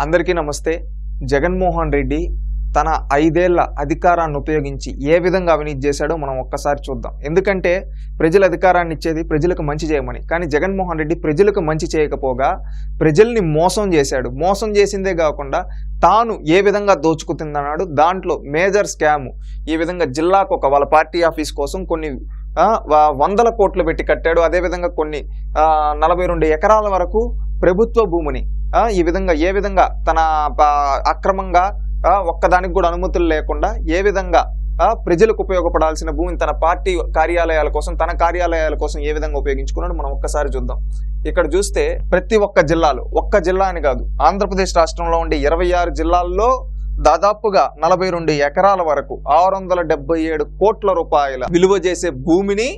అందరికీ నమస్తే. జగన్మోహన్ రెడ్డి తన 5 ఏళ్ల అధికారాన్ని ఉపయోగించి ఏ విధంగా అవినీతి చేశాడో మనం ఒక్కసారి చూద్దాం. ఎందుకంటే ప్రజల అధికారాన్ని ఇచ్చేది ప్రజలకు మంచి చేయమని. కానీ జగన్మోహన్ రెడ్డి ప్రజలకు మంచి చేయకపోగా ప్రజల్ని మోసం చేశాడు. మోసం చేసిందే కాకుండా తాను ఏ విధంగా దోచుకుతుందన్నాడు. దాంట్లో మేజర్ స్కామ్ ఈ విధంగా జిల్లాకు వాళ్ళ పార్టీ ఆఫీస్ కోసం కొన్ని వందల కోట్లు పెట్టి కట్టాడు. అదేవిధంగా కొన్ని 42 ఎకరాల వరకు ప్రభుత్వ భూమిని ఈ విధంగా ఏ విధంగా తన అక్రమంగా ఒక్కదానికి కూడా అనుమతులు లేకుండా ఏ విధంగా ప్రజలకు ఉపయోగపడాల్సిన భూమిని తన పార్టీ కార్యాలయాల కోసం తన కార్యాలయాల కోసం ఏ విధంగా ఉపయోగించుకున్నాడు మనం ఒక్కసారి చూద్దాం. ఇక్కడ చూస్తే ప్రతి ఒక్క జిల్లాలో, ఒక్క జిల్లా అని కాదు, ఆంధ్రప్రదేశ్ రాష్ట్రంలో ఉండే 26 జిల్లాల్లో దాదాపుగా 42 ఎకరాల వరకు 677 కోట్ల రూపాయల విలువ చేసే భూమిని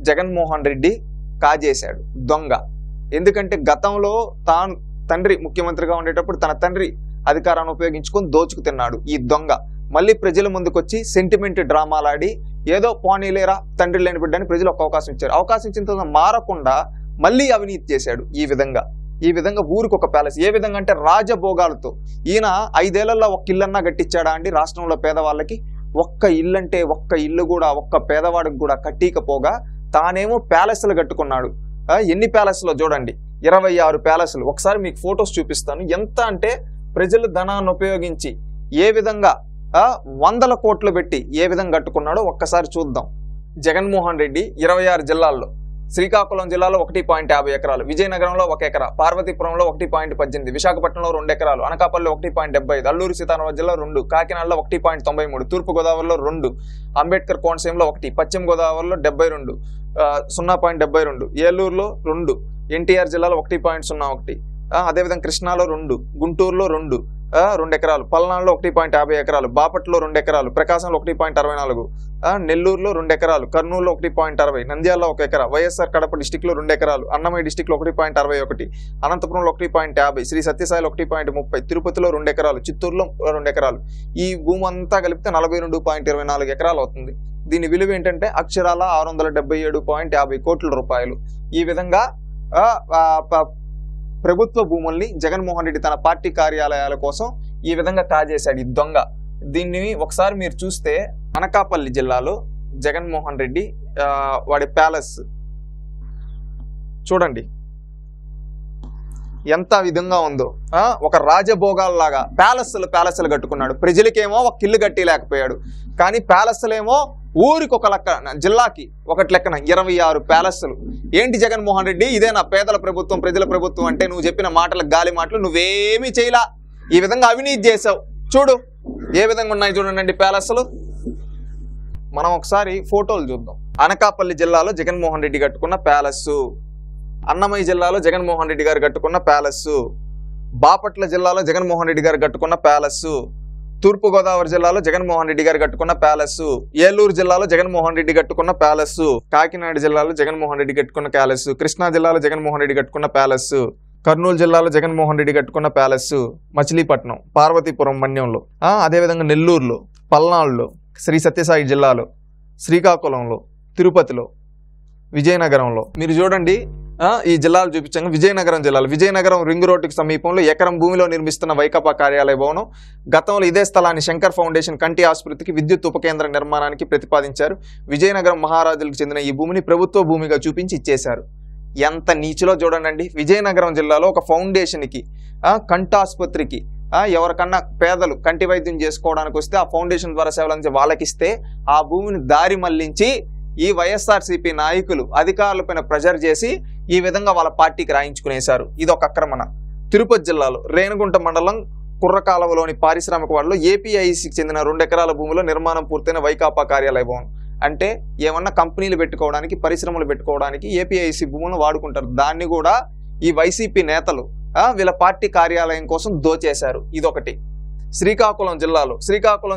జగన్మోహన్ రెడ్డి కాజేశాడు. దొంగ. ఎందుకంటే గతంలో తండ్రి ముఖ్యమంత్రిగా ఉండేటప్పుడు తన తండ్రి అధికారాన్ని ఉపయోగించుకొని దోచుకు తిన్నాడు ఈ దొంగ. మళ్ళీ ప్రజల ముందుకొచ్చి సెంటిమెంట్ డ్రామాలాడి ఏదో పోనీలేరా తండ్రి లేని బిడ్డని ప్రజలు ఒక అవకాశం ఇచ్చారు. అవకాశం ఇచ్చిన తర్వాత మారకుండా మళ్ళీ అవినీతి చేశాడు. ఈ విధంగా ఊరికి ఒక ప్యాలెస్. ఏ విధంగా అంటే రాజభోగాలతో. ఈయన 5 ఏళ్లలో ఒక్క ఇల్లన్నా కట్టించాడా అండి రాష్ట్రంలో పేదవాళ్ళకి? ఒక్క ఇల్లంటే ఒక్క ఇల్లు కూడా ఒక్క పేదవాడికి కూడా కట్టికపోగా తానేమో ప్యాలెస్లు కట్టుకున్నాడు. ఎన్ని ప్యాలెస్లో చూడండి, 26 ప్యాలెస్లు. ఒకసారి మీకు ఫొటోస్ చూపిస్తాను. ఎంత అంటే ప్రజలు ధనాన్ని ఉపయోగించి ఏ విధంగా వందల కోట్లు పెట్టి ఏ విధంగా కట్టుకున్నాడో ఒక్కసారి చూద్దాం. జగన్మోహన్ రెడ్డి 26 జిల్లాల్లో, శ్రీకాకుళం జిల్లాలో 1.50 ఎకరాలు, విజయనగరంలో 1 ఎకరా, పార్వతీపురంలో 1.18, విశాఖపట్నంలో 2 ఎకరాలు, అనకాపల్లిలో 1.75, అల్లూరు సీతారామరాజు జిల్లా 2, కాకినాడలో 1.93, తూర్పు గోదావరిలో 2, అంబేద్కర్ కోనసీమలో 1, పశ్చిమ గోదావరిలో 72, 0.72, ఏలూరులో 2, ఎన్టీఆర్ జిల్లాలో 1.01, అదేవిధంగా కృష్ణాలో 2, గుంటూరులో 2 ఎకరాలు, పల్నాడులో 1.50 ఎకరాలు, బాపట్లో 2 ఎకరాలు, ప్రకాశంలో 1.64, నెల్లూరులో 2 ఎకరాలు, కర్నూలులో 1.60, నంద్యాలలో 1 ఎకరా, వైఎస్ఆర్ కడప డిస్టిక్లో 2 ఎకరాలు, అన్నమయ్య డిస్టిక్లో 1.61, అనంతపురంలో 1.50, శ్రీ సత్యసాయిలో 1.30, తిరుపతిలో 2 ఎకరాలు, చిత్తూరులో 2 ఎకరాలు. ఈ భూమి అంతా కలిపితే 42.24 ఎకరాలు అవుతుంది. దీని విలువ ఏంటంటే అక్షరాల 677.50 కోట్ల రూపాయలు. ఈ విధంగా ప్రభుత్వ భూముల్ని జగన్మోహన్ రెడ్డి తన పార్టీ కార్యాలయాల కోసం ఈ విధంగా కాజేశాడు ఈ దొంగ. దీన్ని ఒకసారి మీరు చూస్తే అనకాపల్లి జిల్లాలో జగన్మోహన్ రెడ్డి వాడి ప్యాలెస్ చూడండి ఎంత విధంగా ఉందో. ఒక రాజభోగాల్లాగా ప్యాలెస్లు కట్టుకున్నాడు. ప్రజలకేమో ఒక ఇల్లు కట్టి లేకపోయాడు. కానీ ప్యాలెస్లేమో ఊరికి ఒక లెక్క, జిల్లాకి ఒకటి లెక్కన 26 ప్యాలెస్లు. ఏంటి జగన్మోహన్ రెడ్డి, ఇదేనా పేదల ప్రభుత్వం, ప్రజల ప్రభుత్వం అంటే? నువ్వు చెప్పిన మాటలకు గాలి మాటలు, నువ్వేమీ చేయలా. ఈ విధంగా అవినీతి చేసావు. చూడు ఏ విధంగా ఉన్నాయి చూడండి ప్యాలెస్లు. మనం ఒకసారి ఫోటోలు చూద్దాం. అనకాపల్లి జిల్లాలో జగన్మోహన్ రెడ్డి కట్టుకున్న ప్యాలెస్, అన్నమయ్య జిల్లాలో జగన్మోహన్ రెడ్డి గారు కట్టుకున్న ప్యాలెస్, బాపట్ల జిల్లాలో జగన్మోహన్ రెడ్డి గారు కట్టుకున్న ప్యాలెస్, తూర్పు గోదావరి జిల్లాలో జగన్మోహన్ రెడ్డి గారు కట్టుకున్న ప్యాలెస్, ఏలూరు జిల్లాలో జగన్మోహన్ రెడ్డి కట్టుకున్న ప్యాలెస్, కాకినాడ జిల్లాలో జగన్మోహన్ రెడ్డి కట్టుకున్న ప్యాలెస్, కృష్ణా జిల్లాలో జగన్మోహన్ రెడ్డి కట్టుకున్న ప్యాలెస్, కర్నూలు జిల్లాలో జగన్మోహన్ రెడ్డి కట్టుకున్న ప్యాలెస్, మచిలీపట్నం, పార్వతీపురం మన్యంలో, అదేవిధంగా నెల్లూరులో, పల్నాడులో, శ్రీ సత్యసాయి జిల్లాలో, శ్రీకాకుళంలో, తిరుపతిలో, విజయనగరంలో. మీరు చూడండి ఈ జిల్లాలు చూపించాங்க. విజయనగరం రింగ్ రోడ్డుకి సమీపంలో ఎకరం భూమిలో నిర్మిస్తున్న వైకాపా కార్యాలయ భవనం. గతంలో ఇదే స్థలాన్ని శంకర్ ఫౌండేషన్ కంటి ఆసుపత్రికి విద్యుత్ ఉపకేంద్ర నిర్మాణానికి ప్రతిపాదించారు. విజయనగరం మహారాజులకు చెందిన ఈ భూమిని ప్రభుత్వ భూమిగా చూపించి ఇచ్చేశారు. ఎంత నీచులో చూడండి. విజయనగరం జిల్లాలో ఒక ఫౌండేషన్కి, కంటాసుపత్రికి ఎవరికన్నా పేదలు కంటి వైద్యం చేసుకోవడానికి వస్తే ఆ ఫౌండేషన్ ద్వారా సేవలు అందించే వాళ్ళకిస్తే ఆ భూమిని దారి మళ్లించి ఈ వైఎస్ఆర్సీపీ నాయకులు అధికారులపైన ప్రెజర్ చేసి ఈ విధంగా వాళ్ళ పార్టీకి రాయించుకునేశారు. ఇది ఒక ఆక్రమణ. తిరుపతి జిల్లాలో రేణుగుంట మండలం కుర్రకాలవలోని పారిశ్రామిక వాడలో ఏపీఐసికి చెందిన 2 ఎకరాల భూమిలో నిర్మాణం పూర్తయిన వైకాపా కార్యాలయ భవనం. అంటే ఏమన్నా కంపెనీలు పెట్టుకోవడానికి, పరిశ్రమలు పెట్టుకోవడానికి ఏపీఐసి భూములను వాడుకుంటారు. దాన్ని కూడా ఈ వైసీపీ నేతలు వీళ్ళ పార్టీ కార్యాలయం కోసం దోచేశారు. ఇదొకటి. శ్రీకాకుళం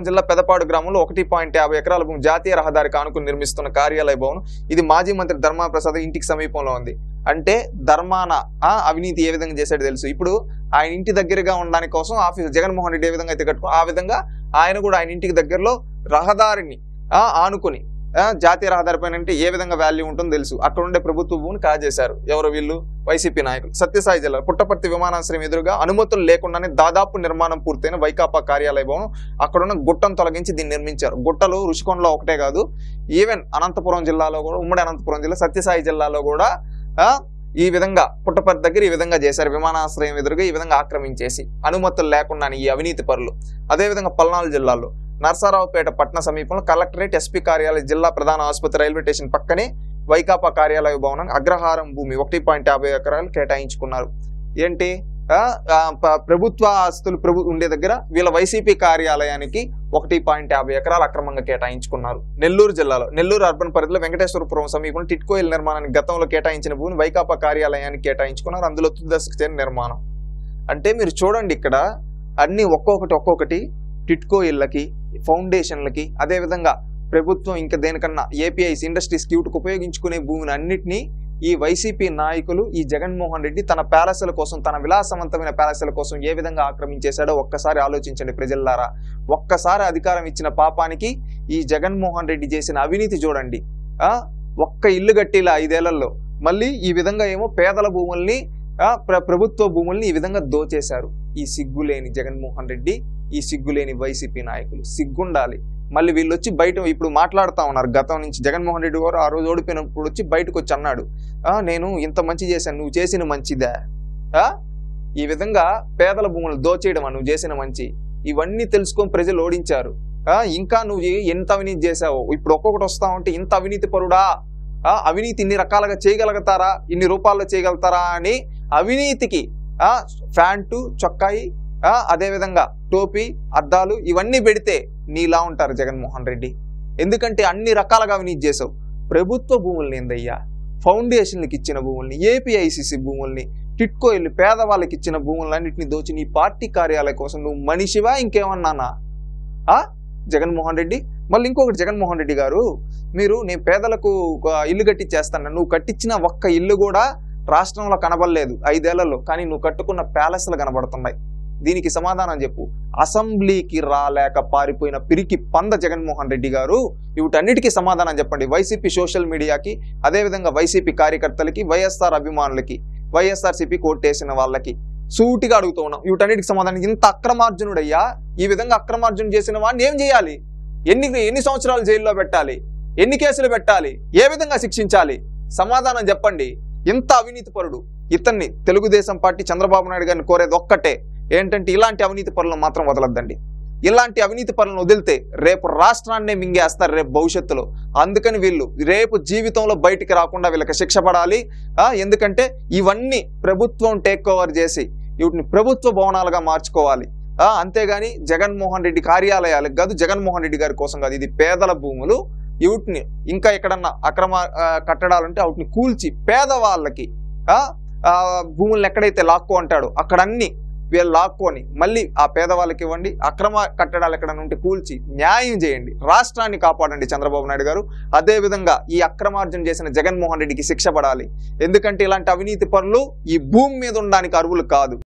జిల్లా పెదపాడు గ్రామంలో 1.50 ఎకరాల భూమి జాతీయ రహదారికి ఆనుకుని నిర్మిస్తున్న కార్యాలయ భవనం. ఇది మాజీ మంత్రి ధర్మాన ప్రసాద్ ఇంటికి సమీపంలో ఉంది. అంటే ధర్మాన అవినీతి ఏ విధంగా చేశాడో తెలుసు. ఇప్పుడు ఆయన ఇంటి దగ్గరగా ఉండడానికి కోసం ఆఫీస్ జగన్మోహన్ రెడ్డి ఏ విధంగా అయితే కట్టుకో ఆ విధంగా ఆయన కూడా ఆయన ఇంటికి దగ్గరలో రహదారిని ఆనుకుని జాతీయ రహదారి పైన అంటే ఏ విధంగా వాల్యూ ఉంటుందో తెలుసు. అక్కడ ఉండే ప్రభుత్వ భూమిని కాజేశారు. ఎవరు వీళ్ళు? వైసీపీ నాయకులు. సత్యసాయి జిల్లా పుట్టపర్తి విమానాశ్రయం ఎదురుగా అనుమతులు లేకుండానే దాదాపు నిర్మాణం పూర్తయిన వైకాపా కార్యాలయ భవనం, అక్కడున్న గుట్టను తొలగించి దీన్ని నిర్మించారు. గుట్టలు రుషికొండలో ఒకటే కాదు, ఈవెన్ అనంతపురం జిల్లాలో కూడా, ఉమ్మడి అనంతపురం జిల్లా సత్యసాయి జిల్లాలో కూడా ఈ విధంగా పుట్టపర్తి దగ్గర ఈ విధంగా చేశారు. విమానాశ్రయం ఎదురుగా ఈ విధంగా ఆక్రమించేసి అనుమతులు లేకుండా ఈ అవినీతి పరులు. అదేవిధంగా పల్నాడు జిల్లాలో నర్సారావుపేట పట్టణ సమీపంలో కలెక్టరేట్, ఎస్పీ కార్యాలయం, జిల్లా ప్రధాన ఆసుపత్రి, రైల్వే స్టేషన్ పక్కనే వైకాపా కార్యాలయ భవనాన్ని అగ్రహారం భూమి 1.50 ఎకరాలు కేటాయించుకున్నారు. ఏంటి? ప్రభుత్వ ఆస్తులు ఉండే దగ్గర వీళ్ళ వైసీపీ కార్యాలయానికి 1.50 ఎకరాలు అక్రమంగా కేటాయించుకున్నారు. నెల్లూరు జిల్లాలో నెల్లూరు అర్బన్ పరిధిలో వెంకటేశ్వరపురం సమీపంలో టిట్కో ఇళ్ల నిర్మాణానికి గతంలో కేటాయించిన భూమిని వైకాపా కార్యాలయానికి కేటాయించుకున్నారు. అందులో తుది దశకు చేరిన నిర్మాణం. అంటే మీరు చూడండి, ఇక్కడ అన్ని ఒక్కొక్కటి టిట్కో ఇళ్లకి, ఫౌండేషన్లకి, అదేవిధంగా ప్రభుత్వం ఇంకా దేనికన్నా ఏపీఐస్ ఇండస్ట్రీస్ క్యూట్కి ఉపయోగించుకునే భూమిని అన్నిటినీ ఈ వైసీపీ నాయకులు, ఈ జగన్మోహన్ రెడ్డి తన ప్యాలెస్ల కోసం, తన విలాసవంతమైన ప్యాలెస్ల కోసం ఏ విధంగా ఆక్రమించేశాడో ఒక్కసారి ఆలోచించండి ప్రజల్లారా. ఒక్కసారి అధికారం ఇచ్చిన పాపానికి ఈ జగన్మోహన్ రెడ్డి చేసిన అవినీతి చూడండి. ఒక్క ఇల్లు కట్టిలా 5 ఏళ్లలో మళ్ళీ ఈ విధంగా ఏమో పేదల భూముల్ని, ప్రభుత్వ భూముల్ని ఈ విధంగా దోచేశారు. ఈ సిగ్గులేని జగన్మోహన్ రెడ్డి, ఈ సిగ్గులేని వైసీపీ నాయకులు సిగ్గుండాలి. మళ్ళీ వీళ్ళు వచ్చి బయట ఇప్పుడు మాట్లాడుతూ ఉన్నారు. గతం నుంచి జగన్మోహన్ రెడ్డి గారు ఆ రోజు ఓడిపోయినప్పుడు వచ్చి బయటకు వచ్చి అన్నాడు, నేను ఇంత మంచి చేశాను, నువ్వు చేసిన మంచిదా? ఈ విధంగా పేదల భూములు దోచేయడం నువ్వు చేసిన మంచి, ఇవన్నీ తెలుసుకొని ప్రజలు ఓడించారు. ఇంకా నువ్వు ఎంత అవినీతి చేశావో ఇప్పుడు ఒక్కొక్కటి వస్తా ఉంటే, ఇంత అవినీతి పరుడా, అవినీతి ఇన్ని రకాలుగా చేయగలుగుతారా, ఇన్ని రూపాల్లో చేయగలుగుతారా అని అవినీతికి ప్యాంటు, చొక్కాయి, అదేవిధంగా టోపీ, అద్దాలు ఇవన్నీ పెడితే నీలా ఉంటారు జగన్మోహన్ రెడ్డి. ఎందుకంటే అన్ని రకాలుగా అవినీతి చేసావు. ప్రభుత్వ భూముల్ని ఏందయ్యా, ఫౌండేషన్లకి ఇచ్చిన భూముల్ని, ఏపీఐసిసి భూముల్ని, టిట్కో ఇల్లు, పేదవాళ్ళకి ఇచ్చిన భూములన్నింటినీ దోచి నీ పార్టీ కార్యాలయం కోసం నువ్వు మనిషివా ఇంకేమన్నానా జగన్మోహన్ రెడ్డి? మళ్ళీ ఇంకొకటి, జగన్మోహన్ రెడ్డి గారు, నేను పేదలకు ఇల్లు కట్టించేస్తాను, నువ్వు కట్టించిన ఒక్క ఇల్లు కూడా రాష్ట్రంలో కనబడలేదు 5 ఏళ్లలో, కానీ నువ్వు కట్టుకున్న ప్యాలెస్లు కనబడుతున్నాయి. దీనికి సమాధానం చెప్పు. అసెంబ్లీకి రాలేక పారిపోయిన పిరికి పంద జగన్మోహన్ రెడ్డి గారు, వీటన్నిటికీ సమాధానం చెప్పండి. వైసీపీ సోషల్ మీడియాకి, అదేవిధంగా వైసీపీ కార్యకర్తలకి, వైఎస్ఆర్ అభిమానులకి, వైఎస్ఆర్సీపీ కోటేసిన వాళ్ళకి సూటిగా అడుగుతూ ఉన్నాం. వీటన్నిటికి సమాధానం. ఇంత అక్రమార్జునుడయ్యా, ఈ విధంగా అక్రమార్జును చేసిన వాడిని ఏం చేయాలి? ఎన్ని సంవత్సరాలు జైల్లో పెట్టాలి? ఎన్ని కేసులు పెట్టాలి? ఏ విధంగా శిక్షించాలి? సమాధానం చెప్పండి. ఇంత అవినీతి పరుడు ఇతన్ని తెలుగుదేశం పార్టీ చంద్రబాబు నాయుడు గారిని కోరేది ఒక్కటే, ఏంటంటే ఇలాంటి అవినీతి పరులను మాత్రం వదలొద్దండి. ఇలాంటి అవినీతి పరులను వదిలితే రేపు రాష్ట్రాన్నే మింగేస్తారు రేపు భవిష్యత్తులో. అందుకని వీళ్ళు రేపు జీవితంలో బయటికి రాకుండా వీళ్ళకి శిక్ష పడాలి. ఎందుకంటే ఇవన్నీ ప్రభుత్వం టేక్ ఓవర్ చేసి వీటిని ప్రభుత్వ భవనాలుగా మార్చుకోవాలి. అంతేగాని జగన్మోహన్ రెడ్డి కార్యాలయాలకు కాదు, జగన్మోహన్ రెడ్డి గారి కోసం కాదు. ఇది పేదల భూములు. వీటిని ఇంకా ఎక్కడన్నా అక్రమ కట్టడాలుంటే వాటిని కూల్చి పేదవాళ్ళకి భూములను ఎక్కడైతే లాక్కో అంటాడో అక్కడన్నీ వీళ్ళు లాక్కొని మళ్ళీ ఆ పేదవాళ్ళకి ఇవ్వండి. అక్రమ కట్టడాలు ఎక్కడన్నా ఉంటే కూల్చి న్యాయం చేయండి. రాష్ట్రాన్ని కాపాడండి చంద్రబాబు నాయుడు గారు. అదేవిధంగా ఈ అక్రమార్జన చేసిన జగన్మోహన్ రెడ్డికి శిక్ష పడాలి. ఎందుకంటే ఇలాంటి అవినీతి పరులు ఈ భూమి మీద ఉండడానికి అర్హులు కాదు.